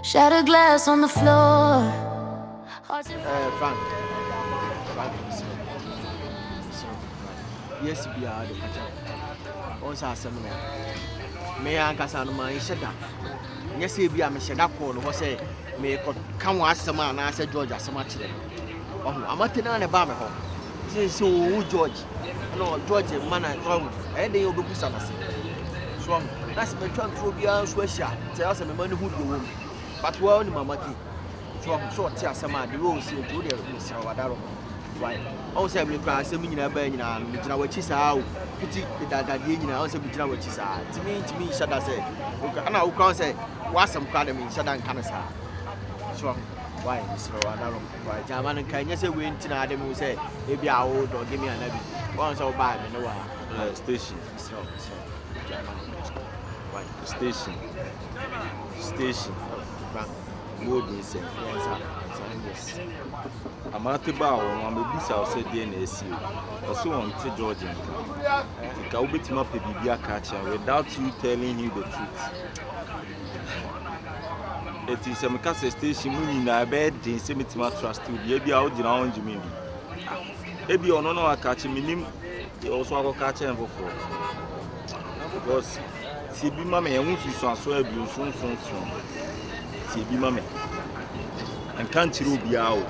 Shattered glass on the floor. Frank. Yes, be a hard catcher. Also, some may I cast on my shedder? Yes, be a Meshada call, was say, may come ask some man, I said George, so much. Oh, I'm not in a bama home. This is so George. No, George, man, and they will be some. So that's my trunk to be a sweatshirt. Tell us a man who do. But well, Mamma, so tell some of the rules you do there, Miss Serwaa. Why? Also, we cry some in a bed, and which is out. Pity that I also be which is out. To me, Shada said, and I can't say, what's some kind of me, Shada and Canasa. So, why, Miss Serwaa? Why, German and can you say, we ain't in Adam who say, maybe I would or give me an Abbey. Once or bad, no one. Station. So, why? Station. Good, he said, yes. I'm at the bar, I'm a bit outside the NSU. Also on to Georgia. I'll be to my baby catcher without you telling you the truth. It is a Macassa station in a bed, the cemetery trust to be out in our Jimmy. Maybe on no catching me, also have a catcher and before. Because see, be mammy, I want to so abuse soon. See, be mammy. And can't you be out?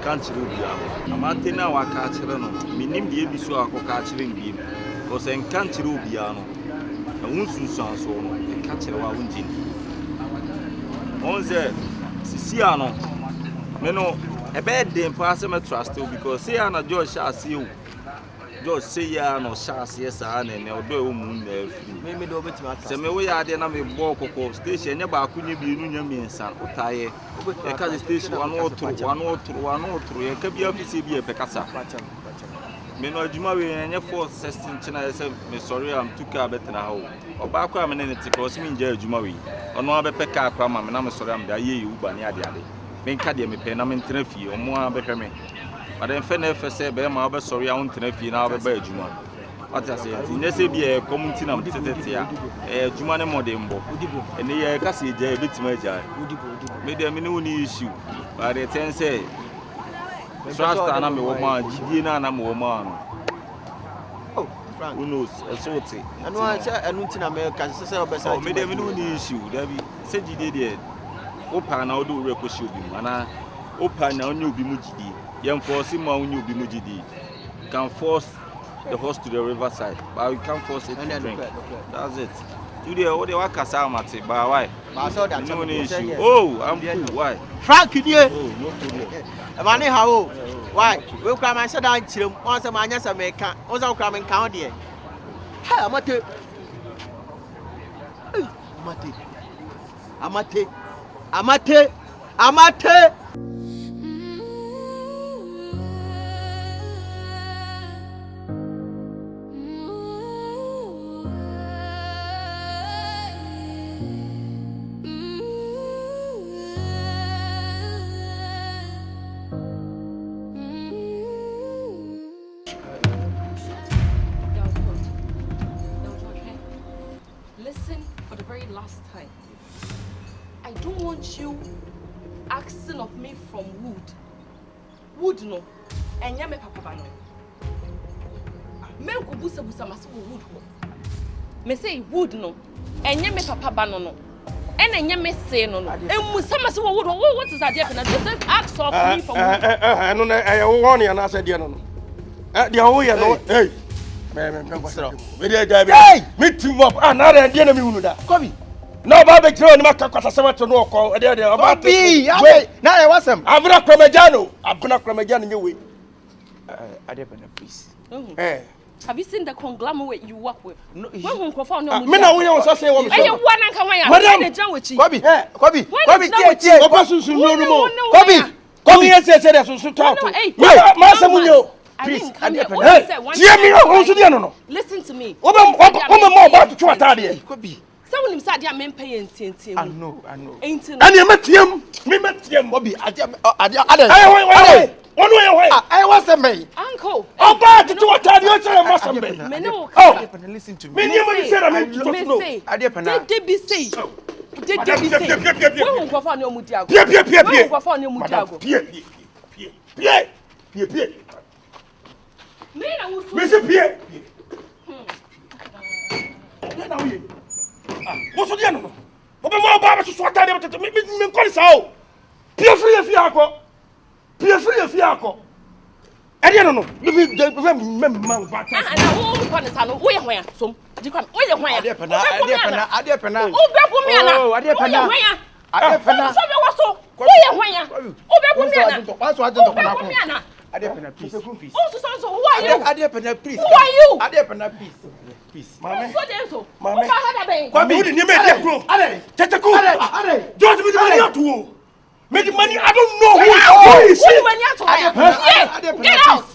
Can't you be out? I'm at now a catcher. Minim the episode of catching him. Because I can't you be out. I want to sound so. I catch a wound in. On the Siciano. Meno, a bad day pass him a trust too because say Anna George shall see you. George say ya no shall see us and I'll do moon there. Maybe do bit matter. Some way I didn't have a walk of station never couldn't be union means and Otaye. Because the station 103, and can be obviously be a Pecasa. Meno Jumari and your force 16 China said, Miss Sorry, I'm too car better now. Or back crime and anything because me Jumari. Or no other Pekka crime, and I'm sorry, I'm the ye, Banyadi. Make Caddy, pen, I'm in Teneffi, or more better me. But then Fenef said, I'm sorry, I want Teneffi now, a bed, Juman. What I said, in SAB, a community, I'm a Jumane Modembo, and the Cassie, a bit major. Made them no issue, but the 10 say, Trust and I'm a woman, Gina and I'm a woman. Oh, who knows, a sorty. And once I don't in America, so made them no issue, Debbie said you did it. Open now do record should be, and I open now new Bimujidi. Young force him on new Bimujidi. Can force the horse to the riverside, but we can't force it to drink. That's it. Today, all the work as I'm at it, but why? I saw that no issue. Oh, I'm cool. Why? Frank, dear. Oh, no problem. Money, how? Why? We'll come and sit down to once a man, yes, I make also come and count here. Hey, Amate. Listen for the very last time. I don't want you asking of me from wood. Wood no. Enya me papa no. Me ko busa maso wood ho. Me say wood no. Enya me papa no. And enya me say no. Emu sama so wood ho. What is that there? Just ask of me from wood. No I want you na say there no. There ho ya no. Hey. Hey, meet him up. Another idea me unu da. Kobby. No ba be kire oni maka kwata sama to no ko e dey about Kobby, na I want some. Abuna Kramajano nyewe. Adepena please. Eh. Have you seen the conglomerate you work with? No. Me na wo yan so say wo me. Eh, one anka wan ya. Why dey jam with you? Kobby, tie. Oba sunsun no no mo. Kobby yes say dey sunsun talk. Ma samunyo. Please, tie me no so dey no. Listen to me. Oba mo about to atade. Kobby. Someone him said, "I'm paying TNT." I know. And you met him. Me met him. Kobby, I want some me. Uncle. About to atade you say must some. Me no. Oh, listen to me. Me you said I mean to know. They be say. Make the money, I don't know who is it. Get out!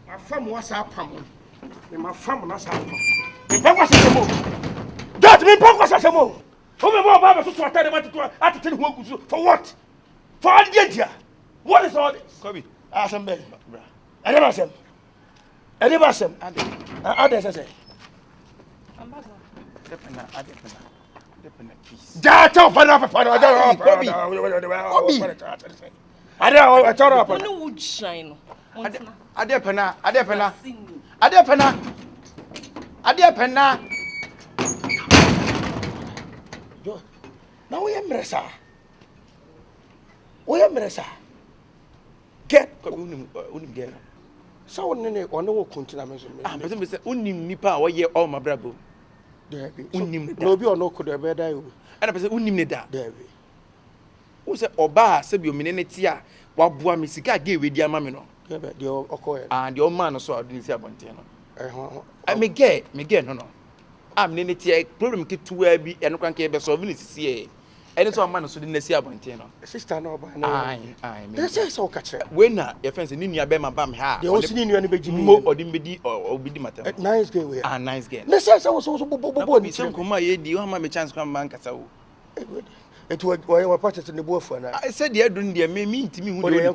My fam was up. My fam was up. That means Papa Samo. Who me more Baba to tell them to tell who for what? For Argentina. What is all this? Kobby. Assemble. I never said. I never said. I didn't say. Peace. That of another part of Kobby. I don't know would shine. Adepena. Now we are Meresa. Get unim get. So one no continue. But me say unim nipa wo ye all my brabo. There be. Unim no be no could be die. And I say unim ne da. There be. Who say oba se bi omene ti a wa boa me sika ge we di ama me no. There be the okoye. And the man so adini si abonten no. Me get no. Am ne ti problem ke tuwa bi eno kwan ke be solve ni sisi e. Eni so man so di nasi abonten no. Sister no ba no. Ai me. They say so catch. When na your friends ni nua be ma bam ha. They also ni nua ni beji mi. Mo odim be di obidi matem. Nice girl we. Nice girl. They say so bo ni sem ko ma ye di o ma me chance kwa man kasa wo. It was purchased in the boyfriend. I said the don't dear me to me who do I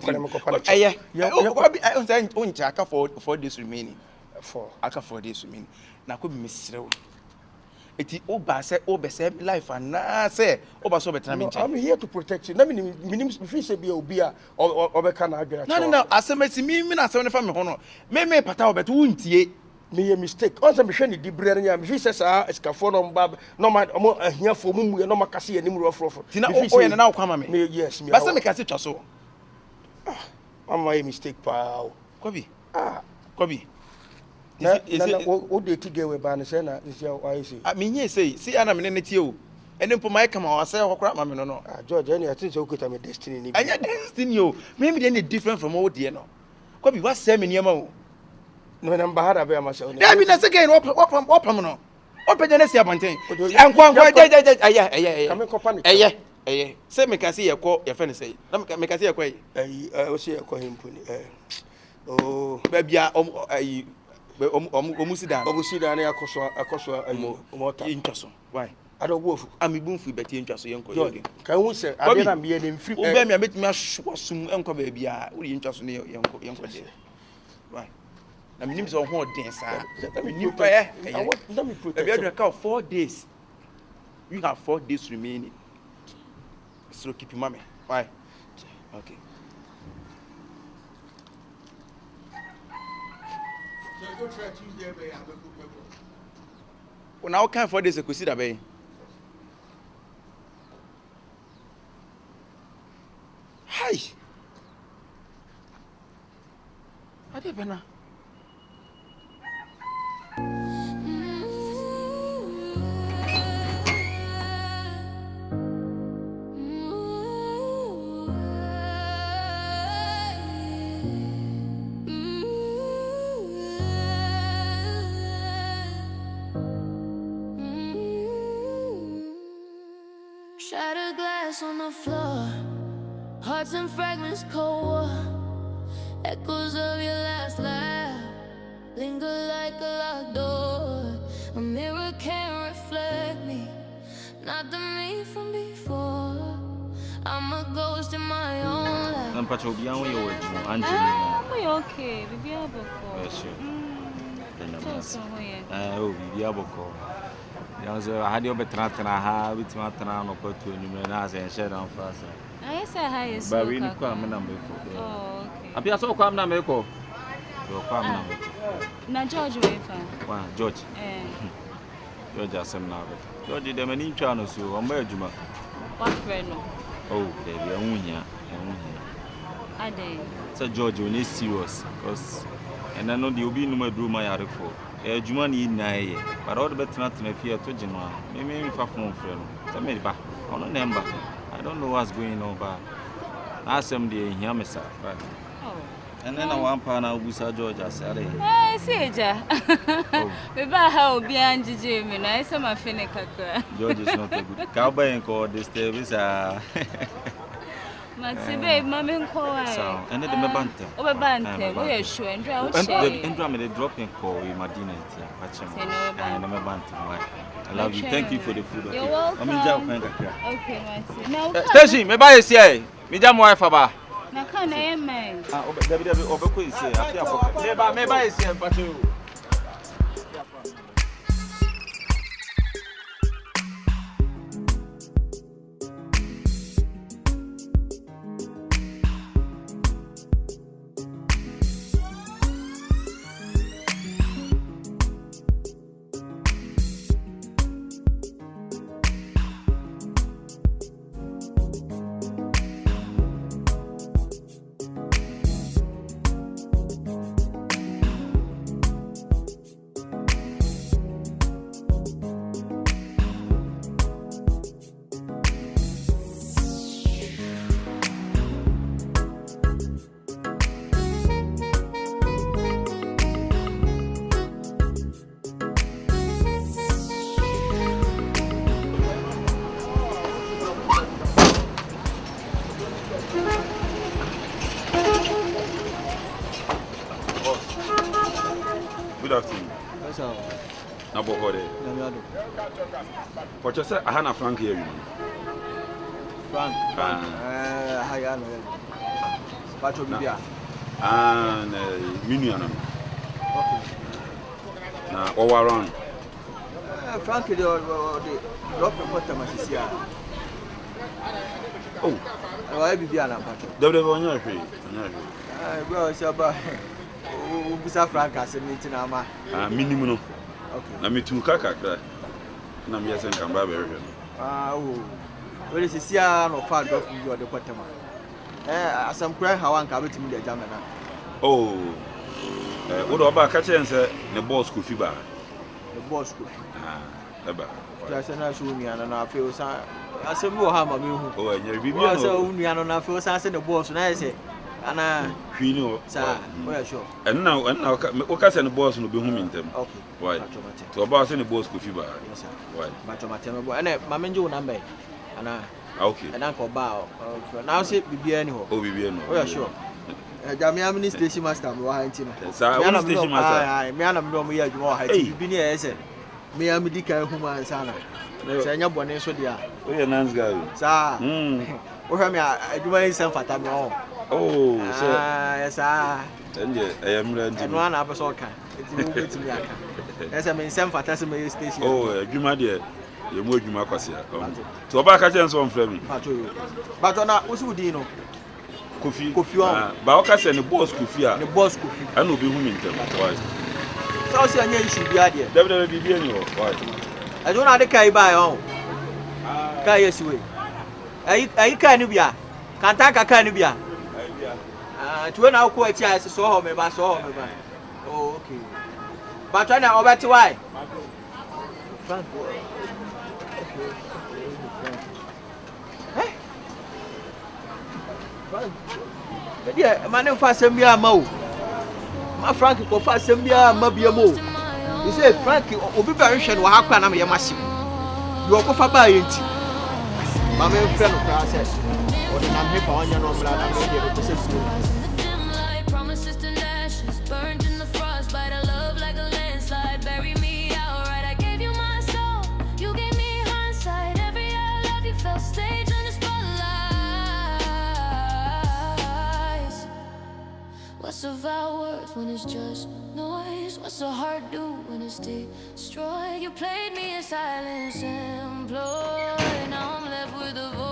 say on chaka for this remaining. For aka 4 days remaining. Na ko bi mesrew. Eti oba say life and na say oba so betra me nche. I'm here to protect you. Na me feel say be obi a obeka na adwena. No asemesi me na asem ne fa me ho no. Me pata obeto wuntie. Me a mistake. Once me hwe ni dibre nya me feel say escafo no mba no ma omo ahiafo mumu no makase anim rofrofo. Ti na o na kwama me. Yes me. Basa me kase twa so. Mama a mistake pa. Kobby. Is o de tige we ba na say na is your why say. Me nye say see ana me ne tie o. Ene mpo mai kama wa say hokora ma me no. George any I think say o kuta me destiny ni. Anya destiny o. Me dey different from what dey no. Kobby what say me niam o. No na mbahara be am say. There be na second wopam no. Opeja na si abanten. Enkwa aya. Come company. Eye. Say me can see ye call your friend say. Me can see ye call. O see ye call him puni. Oh, baby omusida na akoso mota intwaso. Why? Adowofu. Amibunfu beti intwaso yenko ye. Kan hu se ade na me ye mfiri. Obe me ametimi asum enko baby a uri intwaso ne yenko je. Why? Na minim so ho den sa. Minim pa ye. Let me protect. Baby adra 4 days. You have 4 days remaining. So keep your mommy. Why? Okay. So go try Tuesday be I go cook. Well, now can 4 days consider be. Hi. Ade bena. Shattered glass on the floor, hearts and fragments cold. Echoes of your last laugh linger like a locked door. A mirror can't reflect me, not the me from before. I'm a ghost in my own life. I'm Patricia. Be on your way, Angelina. Oh, okay. Be able to. Yes, sure. Oh, be able to. I had your better have it, my town or put to you, and I said on fast. I say hi, but we need come number. Oh, okay. I be so come number. You'll come now. Now, George, wait for. George. George, I said now. George, the many channels, so I'm very Juma. What friend? Oh, baby, I'm here. I did. So, George, you need serious because, and I know the Obi no more do my article. Juma need nine, but all the better not to fear to Juma. Maybe if I phone friend, so maybe back on a number. I don't know what's going on, but I some day here, Miss. And then I want Pana Busa George. I said, hey, Saja. Maybe how beyond Jimmy, and I saw my finicker. George is not a good cowboy and call this service. Matsibe, Mamma call. And then the banter. Over banter, we are sure and drown. And drum the dropping call in my dinner. And I'm a banter. I love you. Thank you for the food. You're welcome. Okay, now, Stacy, maybe I say, Madam wife about. Now, can I am man? Over Queen say, maybe I say, but you. Good afternoon. Yes, sir. About what? Patricia, I had a Frank here. Frank. Hi, I know. Patricia. And Minion. Okay. Now, all around. Frank, the drop the bottom of his year. Oh, I be Diana Patricia. Well, it's about. Bisa Frank as a meeting, minimum. Okay. I mean, two kaka. Na me yesen kan ba be hwe. Oh. Well, it's here no far drop you or the Potama. Asam kura how an ka betimi the German. Oh. Wo do ba ka chen se ne boss ko fi ba. The boss ko. Eba. Just na so mi ana na afi o sa asem wo ha ma me hu. Oh, enya bibi no. no. So unu ana na afi o sa se the boss na say ana hwini o. Sir, we are sure. And now o ka se ne boss no be hu mi ntem. Okay. Why? To ba se ne boss ko fi ba. Yes sir. Why? Matomate me bo. Ana ma menjo number. Ana. Okay. And uncle ba. Now say bibia ni ho. Oh, bibia no. We are sure. Jamia mini station master me wa hanti no. Sir, one station master. Me ana me no mo ya adwuma wa hanti bibi ni e se. Me am di kan hu man sana. Se nya bone so dia. Oh, yeah, nice guy. Sir. Wo hwa me adwuma yin san fata me o. Oh, so yes sir. And I am ready. No na abeso kan. Eti wo betimi aka. Ese me nsem fata se me station. Oh, adwuma de ye mo adwuma kwase aka. So ba ka chen so on frame. But na wo su di no. Kofi on. Ba o ka se ne boss Kofi a. Ne boss Kofi. Ana obi hu mi ntem. Why? So se anya issue bi ade. Debe bibia ni o. Why? Ajo na de kai ba yo. Kai yesiwe. Ayi kai ni bia. Kanta ka kai ni bia. Tuwe na uko echi a so ho me ba. Oh, okay. But when I over to why? Frank. Frank. Yeah, man fa asem bia ma o. Ma Frank ko fa asem bia ma bia mo. You say Frank obi ba hwe no ha kwa na me yemasim. You ko fa ba yenti. Ma me frɛ no kra sɛ. O de na me pa onya no mra na me de ko se su. Promises to ashes, burned in the frostbite. I love like a landslide. Bury me outright. I gave you my soul. You gave me hindsight. Every I love you felt stage on the spotlight. of our words when it's just noise? What's a heart do when it's destroyed? You played me in silence employed. Now I'm left with a void.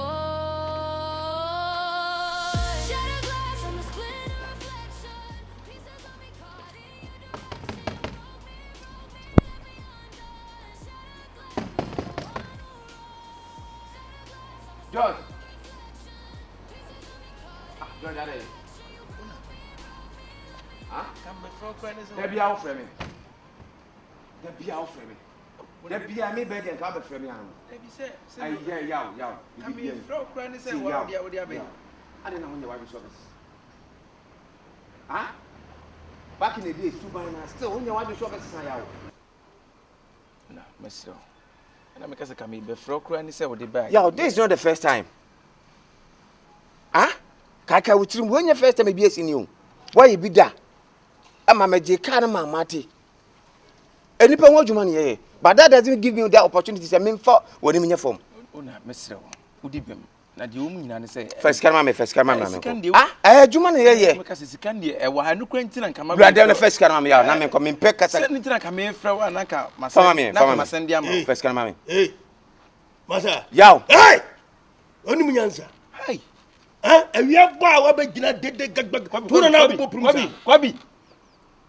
Shattered glass on the splinter reflection. Pieces of me caught in your device. George. George, are you? Debbie, I'll frame it. Debbie, I'll frame it. Debbie, I may beg and come frame me. Debbie said, yeah. I mean, Frau Granny said, what would you be? I don't know when your wife is service. Huh? Back in the days, 2 by 9, still, when your wife is service, I out. No, Monsieur. And I'm because I come in, but Frau Granny said, what they buy. Yeah, this is not the first time. Huh? Kaka, which when your first time, maybe in you. Why you be there? I'm a magic car, my Marty. Any pen what you money here, but that doesn't give me the opportunity to mean for what in your form. Oh, no, Mr. Udibim. Now, the woman and say, first camera, ah, I had you money here, because it's candy. I was no quentin and come up. Brother, the first camera, now I'm coming peck as I need to come in from Anaka, my son, first camera. Hey, Massa, yow, hey, only me answer. Hey. Ah, and we have power by Gina did the Kobby.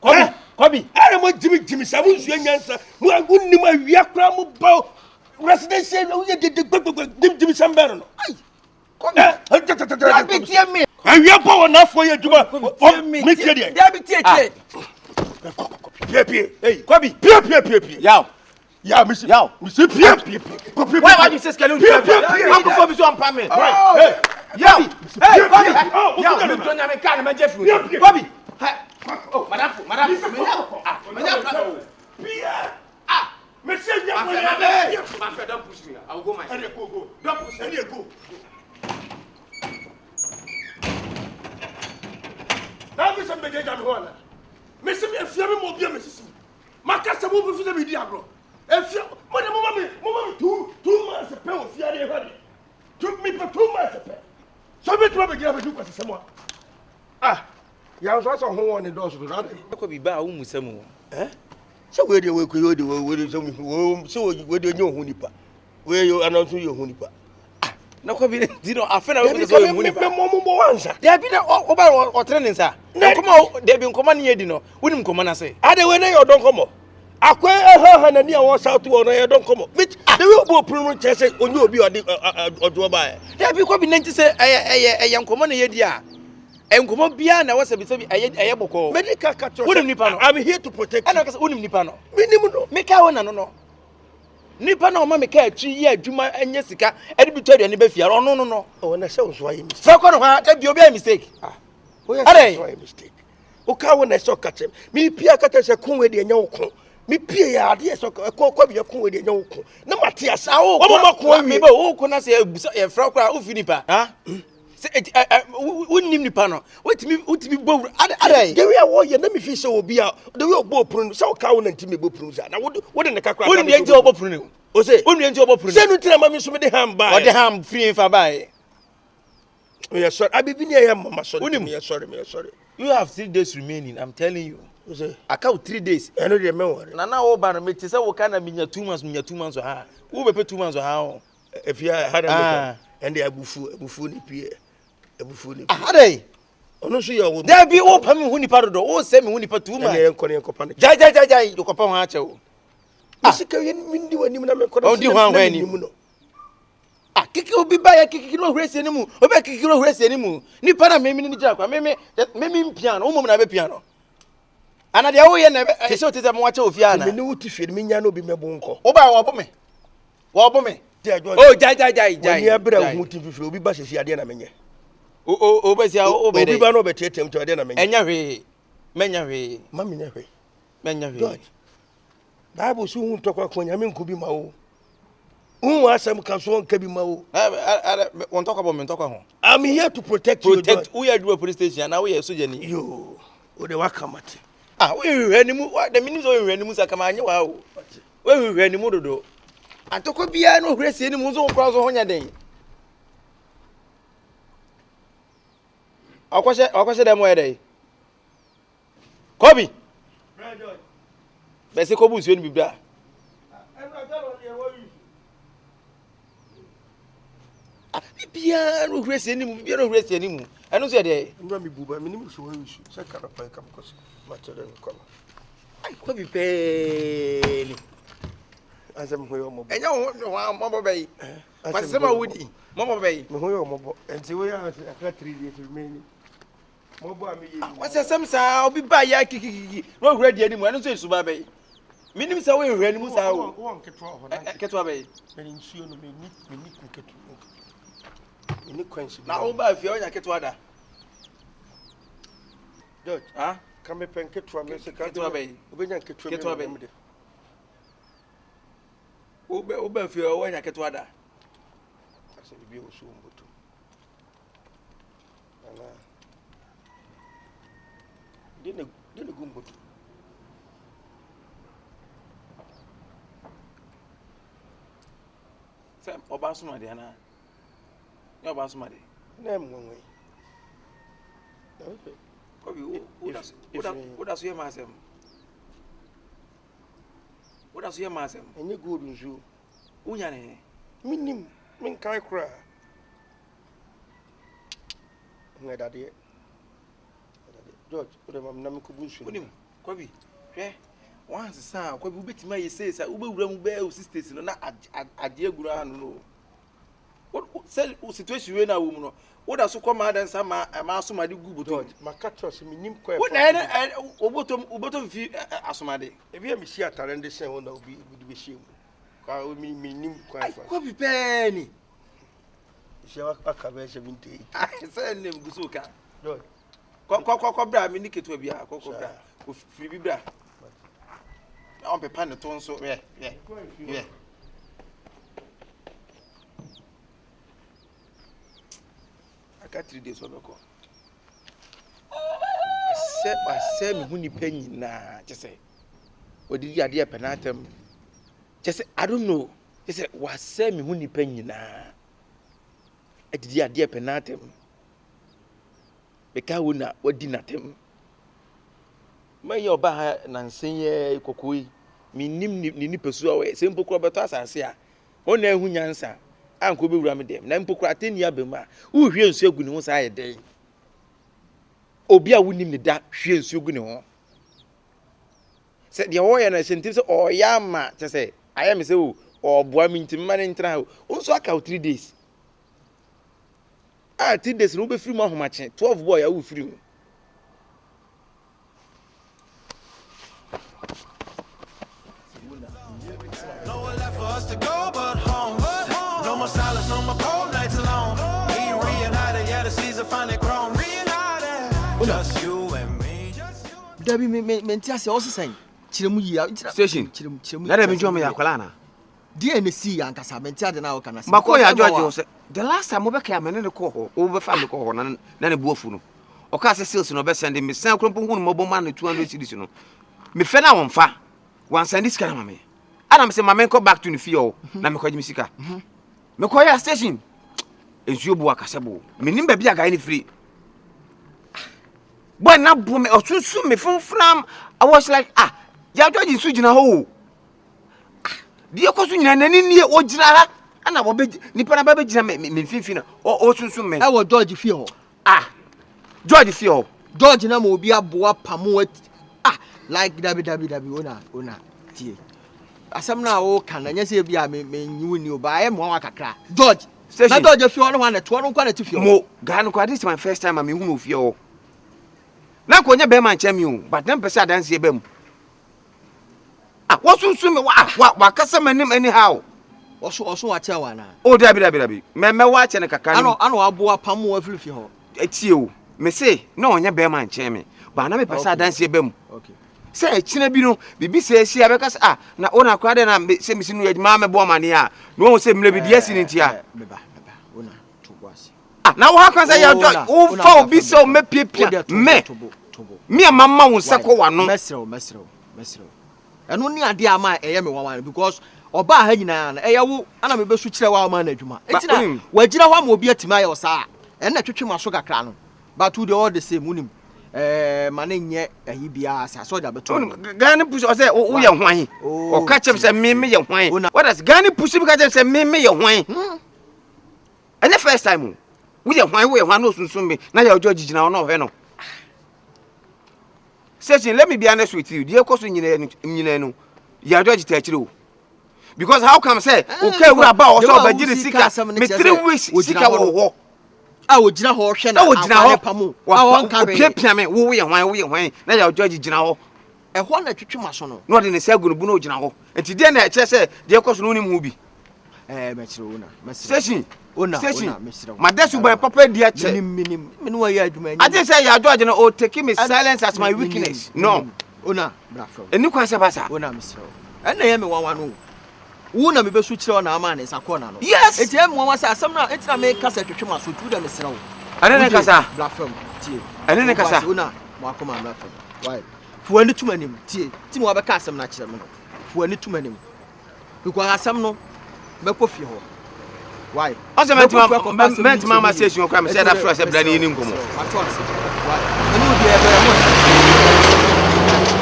I am what Jimmy Samuel's young answer. Who I wouldn't know my Yakram about residential. Oh, you did the Jimmy Sambaron. I have power enough for you to make hey, Kobby, Pia. Yow. Yeah, Mr. Yow. Mr. Pia. Why are you saying, I'm before we saw Pammy? Hey. Yo! Hey, Kobby! Yo, you don't have a car, my Jeffrey. Kobby! Oh, madame, Pierre! Ah! Monsieur, my friend, don't push me. I'll go myself. Go. Don't push me. Go. Now, Mr. Megan Horner. Mr. If you're more dear, Mrs. My customer will be the Diablo. If you're Mamma, 2 months a pair of Fiat. Took me for 2 months a pair. So we to begin to do someone. Ah, you was also home on the doors to that. Could be by whom some. Eh? So where do we could do with some home? So where do you know Hunipa? Where you announce your Hunipa? Ah, no, Kobby, you know, I found out Hunipa. There have been over or training, sir. Now come out, they've been commanding you, you know. Wouldn't come and say, I don't know, don't come up. I quite her and near was out to honor, don't come up. But they will go promote chess on you be or buy. There be Kobby 90 say, a young commander, yeah. And come up beyond, I was a bit of a yaboko. Medical catcher, I'm here to protect. And I was only Nipano. Minimum, make our no. Nipano, Mamma Care, 3 years, Juma and Jessica, and be told any befier. Oh, no. Oh, and I saw why. So, that be a mistake. Ah, where are a mistake? Okay, when I saw catch him, me Pia catches a coon with the young. Me Pia, ideas of a Kobby with the young. No, Matthias, oh, can I say a frog of Finipa? Huh? Wouldn't him Nipano. What to be bold? There we are warrior, let me fish so be out. The real bow prune, so cow and Timmy Bopruza. Now, what in the car? Wouldn't be enjoyable prune. O say, wouldn't enjoyable prune. Send to my miss with the ham by the ham free and far by. We are sorry. I be near him, Mamma. Sorry. You have 3 days remaining, I'm telling you. I count 3 days. I know the memory. Now, all banner makes us what kind of 2 months, 2 months or how? Who will pay 2 months or how? If you had a and they are buffoon, a buffoon. Ah, they? Oh, no, see you. There be open Hunipado, oh, send me Hunipa 2 months. Jai, you compare Hacho. Ah, Mindy when you never could do one when you. Ah, Kiki will be by a Kiki race anymore, or back Kiki race anymore. Nipana made me Jack, maybe piano, woman have a piano. And I always never saw it as a watch of Yana. No, to feed me, no be my bunko. Oh, by Wabome. Oh, Jai, brother, who will be bashes here, Diana. Oh, but you be one over to attempt to identify. And Many, Mammy, Bible soon talk about when Yamin could be my own. Who was some council can be my own? I won't talk about me, talk home. I'm here to protect. We are doing a police station, now we are so Jenny. You, or the Wakamati. Ah, we ran the minutes of Renimus are coming. Wow, we ran the Modo. And to Kobby, no grace any Muzo cross on your day. I'll question them where they. Kobby. Bese ko bu nsuo ni bibra. Bia no hwese anim, bia no hwese anim. Eno so de. Ndwa mi buba, mi nim so wa wisu. Se kara pa kam kosi. Ma tere ko. Ai Kobby pe ni. Azam ho yo mo. Enya wo mo bey. Masema wudi. Mo bey. Me ho yo mo. Enti we ya aka 3 days remaining. Mo bo am yi. What's some sa obi ba ya kikiki. No hwre de anim, eno so esuba bey. Minim sa we hwre anim sa wo. Wo nketwa ho na. Ketwa bey. Me nsuo no me ni kuketu. Ni kwansi. Na wo ba afia onya ketwa da. George, Ah? kame penketu ame se ka. Ketwa bey. Obenya ketwa me. Ketwa bey. Oba afia onya ketwa da. Ase bi o so mboto. Ana. Dene gumboto. Sam oba suma de ana. Ya oba suma de. Na mwenwe. Kobby, what you masem? What you masem? Enye good nzu. Unya ne. Minim, min kai kra. Ngedade. George, ode mam na mkubu nsu. Unim, Kobby. Hwe. Once sa Kobby ubetima ye say sa ubewura mu be o sisters no na ade agura anu no. What say situation we na wo mu no. What does so come out and some asomade gu boto? George, makatros minim kwa. What na obotom fi asomade. Ebi am si atare ndi sen wona obi bi hiem. Kwa minim kwa. Kobby penny. Ise aka be 78. I say name gusuka. George, Ko bra mi niketo bia ko bra. Ko fi bi bra. On pepa ne ton so yeah. Aka 3 days obeko. Se me hu ni panyi na chese. Odidi ade e penatem. Chese I don't know. Chese wa se me hu ni panyi na. Edidi ade e penatem. Beka wona wadi natem. Maye oba ha nansenye kokoi. Minim ni nipesu awe se mpokro beto asase a. Ona ehu nyansa. Anko be wura me dem. Na mpokro ateni abema. Wo hwie nsu agu ne ho sa ayeden. Obi a wonim ne da hwie nsu agu ne ho. Se de wo ye na sentim se oya ma che se aya me se o oboa mi ntim ma ne ntra o. Onso aka 3 days. 3 days no be free ma homache 12 boy ya wo free mu. Nowhere left for us to go but home. No more silence, no more cold nights alone. We reunited, yeah, the season finally grown. Reunited, just you and me. Dabi me ntiase o sesan kiremu yi station kiremu na da me jom ya kwala na DNC yankasa me ntiade na o kana se mako ya George say the last time we be me ne ko ho o be fa me ko ho na ne buofu no o ka se sales no be send me san krompo hu no mobo man 200 cedis no me fe na won fa wan send this kana mame ana me say mame ko back to the field na me ko ji misika me ko ya station ensuo bu akasebo me nim ba bia ga ni free boy na bu me osunsu me funfram I was like ya George su gina ho die ko su nyina nani nie o gina ha ana bo be nipa na ba be gina me finfi na o sunsu me e wo George fie ho George fie ho George na mo obi aboa pamo like ona tie asem na wo kana nya se bia me nyiwu ni o ba e mo akakra George na George fie ho no na to no kwa na ti fie ho mo ga no kwa this my first time me hu no fie ho na ko nya be man chemi o but na pese adanse e bam what sunsu me wa kasa manim anyhow oso wa tia wa na o dabi me wa che ne kaka no ano aboa pamo afilifie ho etie o me say na onya be man chemi ba na me pese adanse e bam okay say chine bi no bibi say si abekasa na ona kwa de na se misi no yadima me bo mane a no wo say mle bi de asi ni ntia beba ona to boasi na wo hakwa say ya wo fa obi so me piepia me mama wo se ko wa no mesrew eno ni ade ama eye me wawan because oba ha nyina na eye wo ana me besu kire wa ama na adwuma entina wagina ho ama obi atima aye osa ena twetwe maso kakra no but we all the same unim mane nye ayi bia sa so da beto Ghana push o say wo ye hwan o ka chem say me ye hwan what does Ghana push bi ka chem say me ye hwan and the first time wo ye hwan no sunsun me na ya George gina no hwe no Session, let me be honest with you. Dear Cosu, you are George Teachiro. Because how come say, okay, we are about also by Jessica, me 3 weeks, Sika will walk. I would jina horse and I would jina pamu. What piame, we are why, now you are George General. A one that you must know. Not in a second, Buno General. And today, I just said, dear Cosu, no movie. Metrona, Session, Session, my desk will be proper dear minim. I didn't say you are George or taking me silence as my weakness. No. Una, Brafro. And you can say, Una, Miss. And I am one. Una me be switch on our man is a corner. Yes, it's him one was some now it's a make us a trick to them Miss Row. I don't know Casa. Brafro. I don't know Casa. Una, Marco and Brafro. Why? For any too many tea. Timo have a custom natural. For any too many. Because some no. Mekofie ho. Why? Ose met mama station o kwam say that first brani ni nkomo. Why? Enu bi e be mo.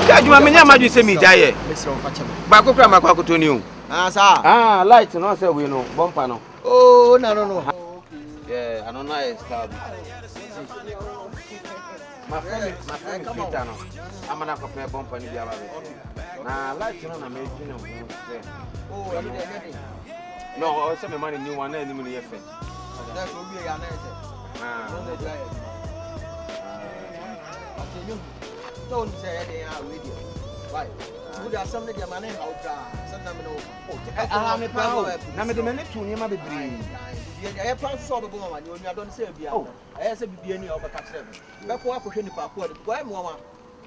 Ka juma menya madu se mi jaye. Mesro fa chem. Ba ko kra makwa ko toni o. Ah sa. Ah light no say we no bumper no. Oh no. Yeah, I don't know it's called. My friend Peter no. Amana ko pe bumper ni bia ba be. Na light no na me twino ho say. Oh, you dey no, I say my money new one na ni mu ye fe. That's what we are now. Ah. No dey dry. Don't say they are with you. Why? Would have some of them money out there. Some them no. Ah, me pa. Na me de me tu ni ma bebre. I plan so be bo man, you don't say bia. I say bibia ni oba ka kire me. Be ko akohwe nipa ko de. Why mo ma?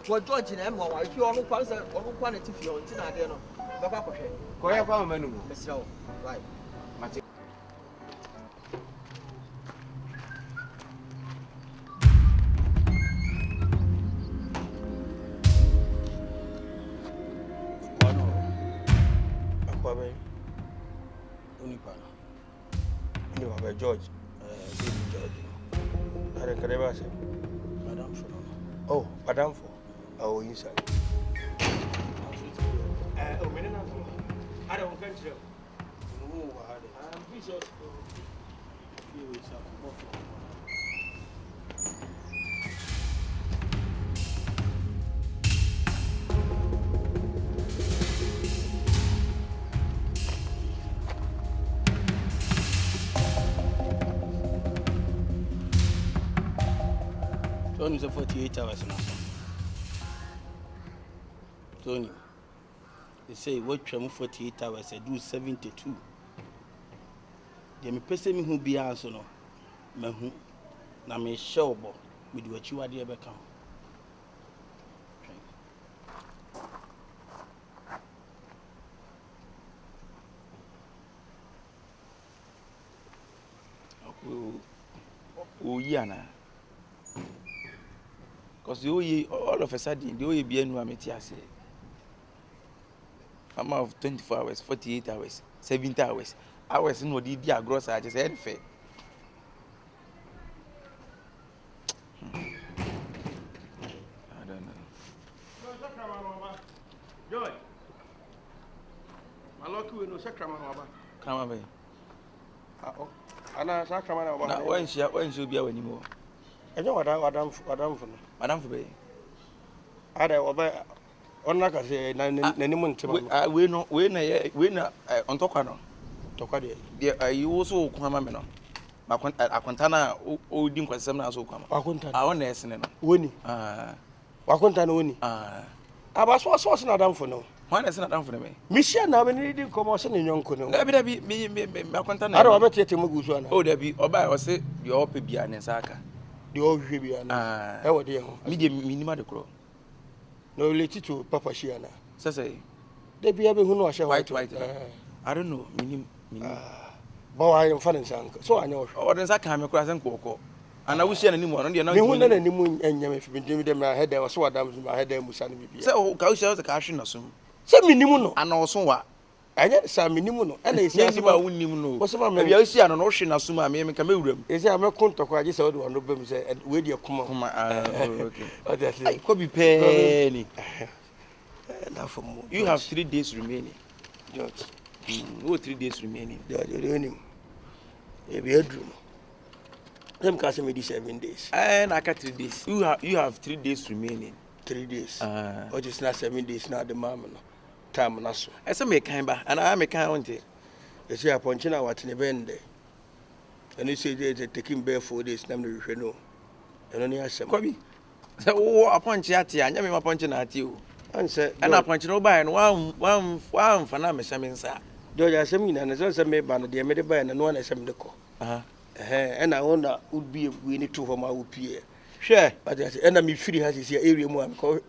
For George na mo wa. If you onu kwa say onu kwa na tifi on ti na de no. Be ko akohwe. Ko ye kwa manu. Mesra. Right. Mate. Akwabe. Unipana. Ni baba George. Baby George. Are kadeba se. Madam for. Oh, madam for. Oh, inside. Oh, menena. I don't want to. Tony, 48 hours now. Tony, they say what 48 hours, I do 72. Me pese me hu bia so no mahu na me Showboy me di wachi wade e beka o yana cause you all of a sudden the bia nu ameti ase I'm of 24 hours 48 hours 70 hours hours no di gross I just said fair. I don't know. Joy. Maloki we no sakrama baba. Come on, baby. Ana sakrama na baba. Na when she be awani mo. Enyo wadam fu no. Madam for be. Ada oba onna ka se na nimu ntima. We na on tokwa no. Tokwa de. You also kwama me no. Akwanta na o di nkwasem na so kwama. Akwanta. Won na esene no. Woni. Akwanta na woni. Aba so na adam fu no. Why na esene adam fu me? Mi share na me ni di komo se ne nyonko no. Dabi me akwanta na. Ada oba tete mu gusu ana. O dabi oba o se de ope bia ne saka. De o hwe bia na. E wo de ho. Me de minima de kro. No related to Papa Shiana. Say. They be able to know white. I don't know. Minim. But I am finding something. So I know. Or does that come across and cocoa? And I wish you anymore. And you're not any moon and if you've been doing my head, there was so damn my head there was. So, Kausha was a cash in a soon. Send me Nimuno. And also what? anya sa menimu no ana esi asema wonnim no Wosema me bia osi ano no hwe na suma me ka mewuram esi a me kontoko age se wo de wono bam se we de kuma okay ai Kobby penny na for mo you have 3 days remaining George what 3 days remaining George onim e be adru them ka say me 7 days na ka 3 days you have 3 days remaining 3 days or just not 7 days na the mama no time na so ese me kan ba ana me kan wonte you see aponche na what ne bende and you say they taking bare 4 days na me hwe no eno ne asem Kobby se wo aponche ate anya me aponche na ate o anse ana aponche no ba no wa mfa na me hyame nsa George asem ni na so me ba no de me de ba na no na asem de ko ena wona would be we need to home a wopie hwe but ena me firi ha sisi area mu am ko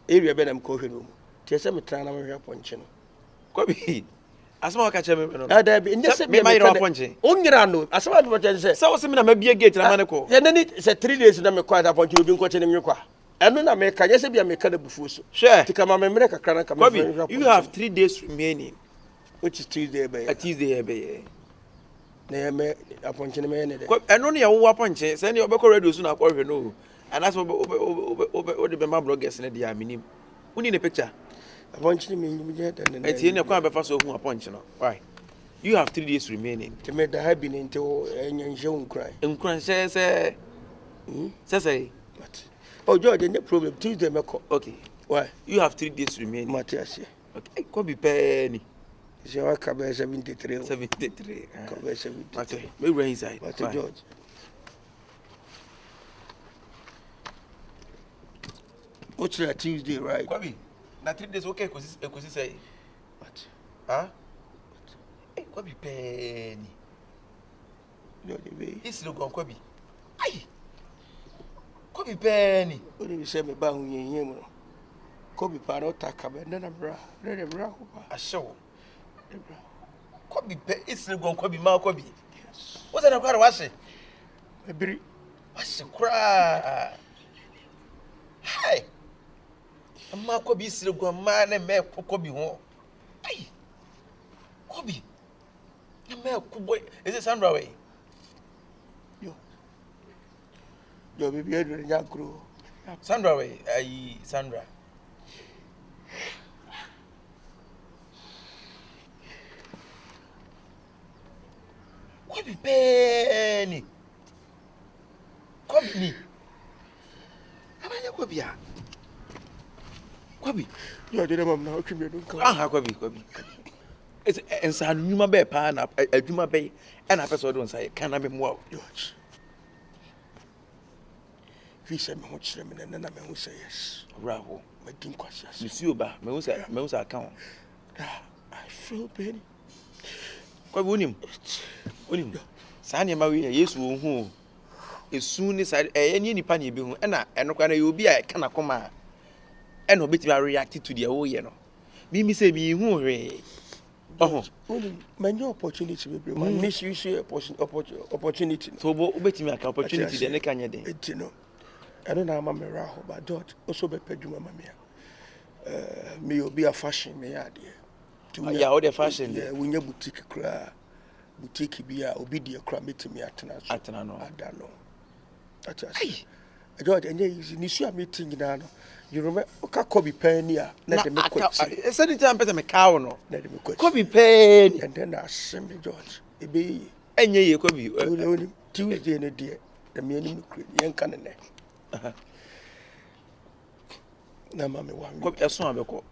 area be na me ko hwe no tie se me tra na me hwe aponche no Kobby asema ka cheme no ada bi nya se me mai ro aponche onyira no asema bi aponche se se wo se me na mabie gate na mane ko ye nani se 3 days na me kwa aponche obi nko che ne me kwa eno na me ka nya se bi me ka na bufu so hwe tika ma me mere kakra na ka me Kobby you have 3 days remaining which is Tuesday be a Tuesday be na me aponche ne me ne de eno ne wo aponche se ne obekọ radio so na akọ hwe no and that's what the member bloggers ne dia minim uni ne picture aponche ne me nyim je de ne etie ne kwa befa so hu aponche no why you have 3 days remaining te me da ha bi ne nte enya nje unkran nkran se but oh George no problem Tuesday me ko okay why you have 3 days remaining Matthias okay Kobby penny je wa ka be 73 73 ka be 73 okay me run inside but George what's that Tuesday right Kobby na 3 days okay ekosi say what huh Kobby penny no the way this logo Kobby ai Kobby penny oni se me ba hu yen mu Kobby pa no taka be na bra ho ba asho Kobby pe this logo Kobby ma Kobby what's that kwara washe ebiri washe kra hi amma Kobby this logo ma na me Kobby ho ai Kobby na me boy is it Sandra way yo baby e do nya kro Sandra way ai Sandra Kobby penny Kobby ni abanya Kobby a Kobby yo de mam na otwe me do nka aha Kobby it's ensan nyuma be pa na adwuma be na pese do nsa kan na me mo George visa me ho kire me na me ho say yes bravo my din kwasias monsieur ba me ho say account I feel pain Kobby onim sa ne ma we Yesu ohu esu ni sa eni nipa ne be hu na enokwa na ye obi a kana koma ena obetimi react to the wo ye no mi say mi hu hwe only many opportunity be man misuse opportunity so obetimi aka opportunity de ne kanye den enti no eno na ama me raho ba George also be padwuma ma me me obi a fashion me ya de ya o de fashion yeah we nya boutique kra boutique bi a obi de kra metimi atena no ada no atasi George enye easy ni su a meeting na no you remember ka Kobby penny a na de me kwati said the time me cow no na de me kwati Kobby penny and then I send me George e be enye ye Kobby only Tuesday na de me ani yen kan ne na mama wan Kobby eso abeko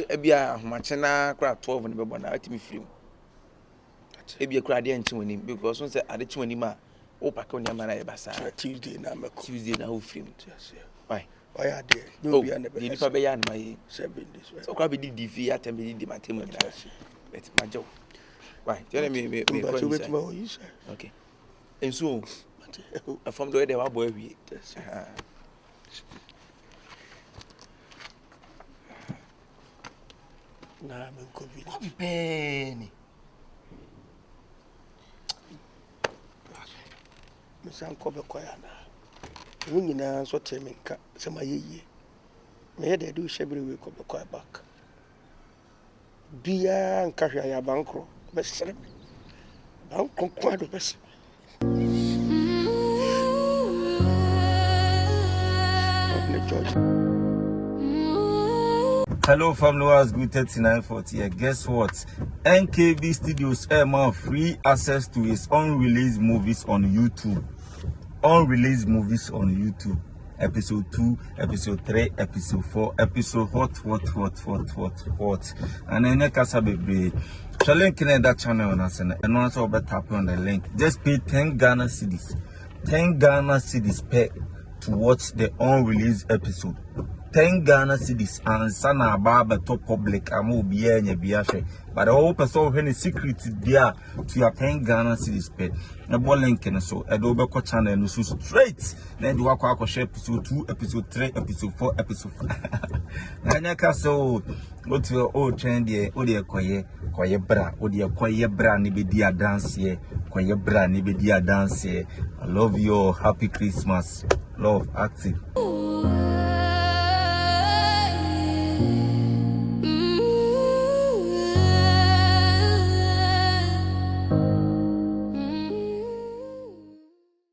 ebia ahomache na kra 12 ne bebo na atimi film ebia kra de enchi wani because so say ade chi wani ma o paka oni ama na ye basa Tuesday na meko Tuesday na ho film yes why why are there no be an the nipa be ya na mai 7 days so kra be di fi atem be di matemu ni bet majo why tell me but you wait more you say okay enso a from the way they wa boy wi na men Kobby penny me san ko be koya na wo nyina so teme nka se ma yeye me ye de do shebre we ko be koya back Bia and carry a bankro, best celebrity. Uncle Quado best. Hello family, was good 3940 here. Guess what? NKB Studios Emma free access to his unreleased movies on YouTube. Unreleased movies on YouTube. Episode 2, episode 3, episode 4, episode what. And then Kasabe. Shall link in that channel and also tap on the link. Just pay 10 Ghana cedis. 10 Ghana cedis per to watch the unreleased episode. 10 Ghana cedis and sana baba to public amu biya nya biya. But all person when the secret there to your 10 Ghana cedis per. Na bo link na so edo ko channel no so straight. Then do akwa share episode 2, episode 3, episode 4, episode 5. Na nya ka so go to your old trend there o de koye bra o de koye bra ni be dia dance here. Koye bra ni be dia dance here. I love you all. Happy Christmas. Love active.